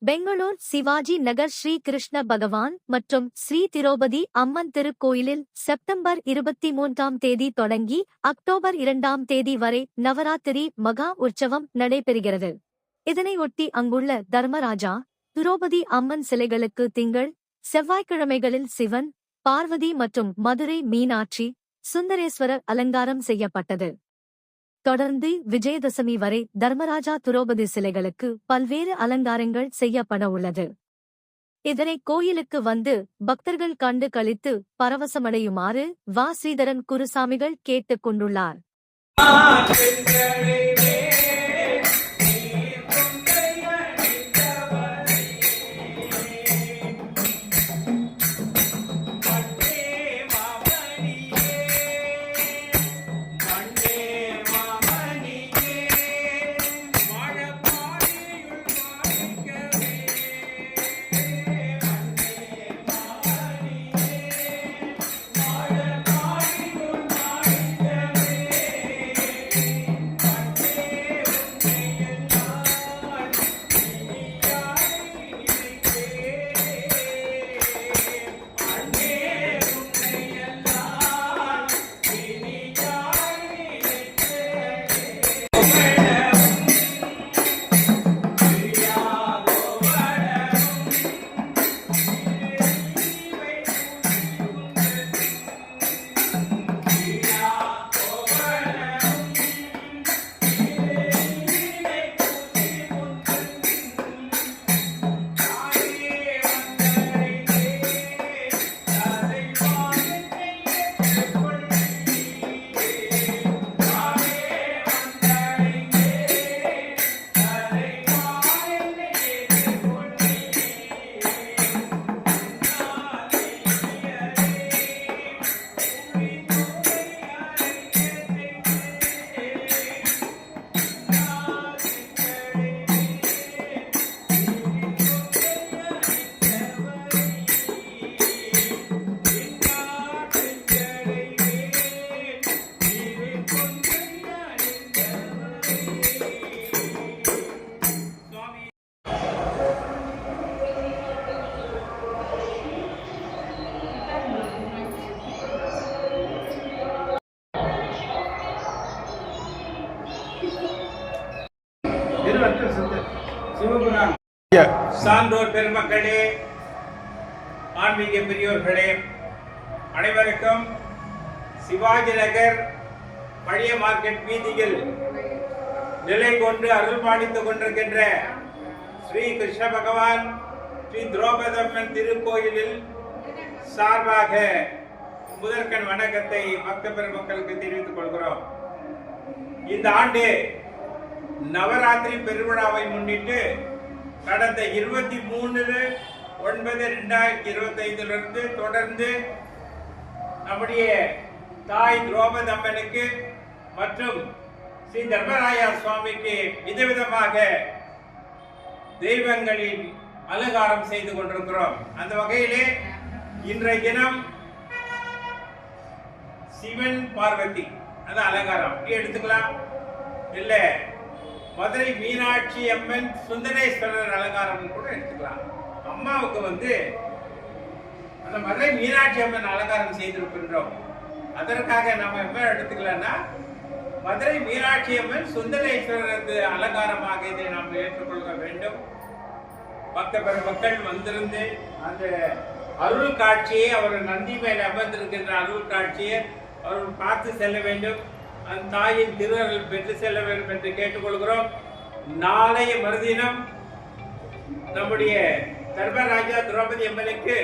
பெங்களூர் சிவாஜி நகர் ஸ்ரீ கிருஷ்ண பகவான் மற்றும் ஸ்ரீ திரௌபதி அம்மன் திருக்கோயிலில் செப்டம்பர் 23ஆம் தேதி தொடங்கி அக்டோபர் 2ஆம் தேதி வரை நவராத்திரி மகா உற்சவம் நடைபெறுகிறது. இதனையொட்டி அங்குள்ள தர்மராஜா திரௌபதி அம்மன் சிலைகளுக்கு திங்கள் செவ்வாய்க்கிழமைகளில் சிவன் பார்வதி மற்றும் மதுரை மீனாட்சி சுந்தரேஸ்வரர் அலங்காரம் செய்யப்பட்டது. தொடர்ந்து விஜயதசமி வரை தர்மராஜா திரௌபதி சிலைகளுக்கு பல்வேறு அலங்காரங்கள் செய்யப்பட உள்ளது. இதனை கோயிலுக்கு வந்து பக்தர்கள் கண்டு களித்து பரவசமடையுமாறு வா. ஸ்ரீதரன் குருசாமிகள் கேட்டுக் கொண்டுள்ளார். சான்றோர் பெருமக்களே, ஆன்மீக பெரியோர்களே, அனைவருக்கும் சிவாஜி நகர் பழைய மார்க்கெட் வீதியில் நிலை கொண்டு அருள் பாலித்துக் கொண்டிருக்கின்ற ஸ்ரீ கிருஷ்ண பகவான் ஸ்ரீ திரௌபதி அம்மன் திருக்கோயிலில் சார்பாக முதற்கண் வணக்கத்தை பக்த பெருமக்களுக்கு தெரிவித்துக் கொள்கிறோம். இந்த ஆண்டு நவராத்திரி பெருவிழாவை முன்னிட்டு கடந்த 23/9/2025 தொடர்ந்து நம்முடைய தாய் திரௌபதி அம்மனுக்கு மற்றும் ஸ்ரீ தர்மராயா சுவாமிக்கு விதவிதமாக தெய்வங்களின் அலங்காரம் செய்து கொண்டிருக்கிறோம். அந்த வகையிலே இன்றைய தினம் சிவன் பார்வதி அந்த அலங்காரம் எடுத்துக்கலாம். இல்ல மதுரை மீனாட்சி அம்மன் சுந்தரேஸ்வரர் அலங்காரம் கூட எடுத்துக்கலாம். அம்மாவுக்கு அந்த மதுரை மீனாட்சி அம்மன் அலங்காரம் செய்திருக்கின்றோம். அதற்காக நம்ம என்ன எடுத்துக்கலாம்னா மதுரை மீனாட்சி அம்மன் சுந்தரேஸ்வரருக்கு அலங்காரமாக இதை நாம் ஏற்றுக்கொள்ள வேண்டும். பக்த பெருமக்கள் வந்திருந்து அந்த அருள் காட்சியை, அவர் நந்தி மேல் அமர்ந்திருக்கின்ற அருள் காட்சியை அவர்கள் பார்த்து செல்ல வேண்டும். அந்த தாயின் திருவருள் பெற்று செல்ல வேண்டும் என்று கேட்டுக்கொள்கிறோம். நாளைய மறுதினம் நம்முடைய தர்மராஜா திரௌபதி அம்மனுக்கு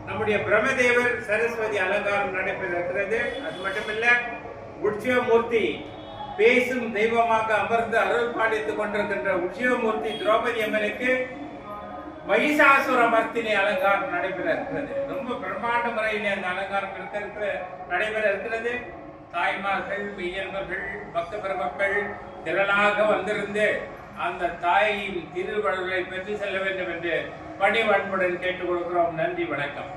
நம்முடைய பிரம்மதேவர் சரஸ்வதி அலங்காரம் நடைபெறுகிறது. அது மட்டுமல்ல, உற்சவமூர்த்தி பேசும் தெய்வமாக அமர்ந்து அருள் பாலித்துக் கொண்டிருக்கின்ற உற்சவமூர்த்தி திரௌபதி அம்மனுக்கு மகிஷாசுரமர்த்தினி அலங்காரம் நடைபெற இருக்கிறது. ரொம்ப பிரம்மாண்ட முறையில் அந்த அலங்காரம் நடைபெற இருக்கிறது. தாய்மார்கள், மெய்யன்பர்கள், பக்த பெருமக்கள் திரளாக வந்திருந்து அந்த தாயின் திருவருளை பெற்று செல்ல வேண்டும் என்று பணிவன்புடன் கேட்டுக்கொள்கிறோம். நன்றி, வணக்கம்.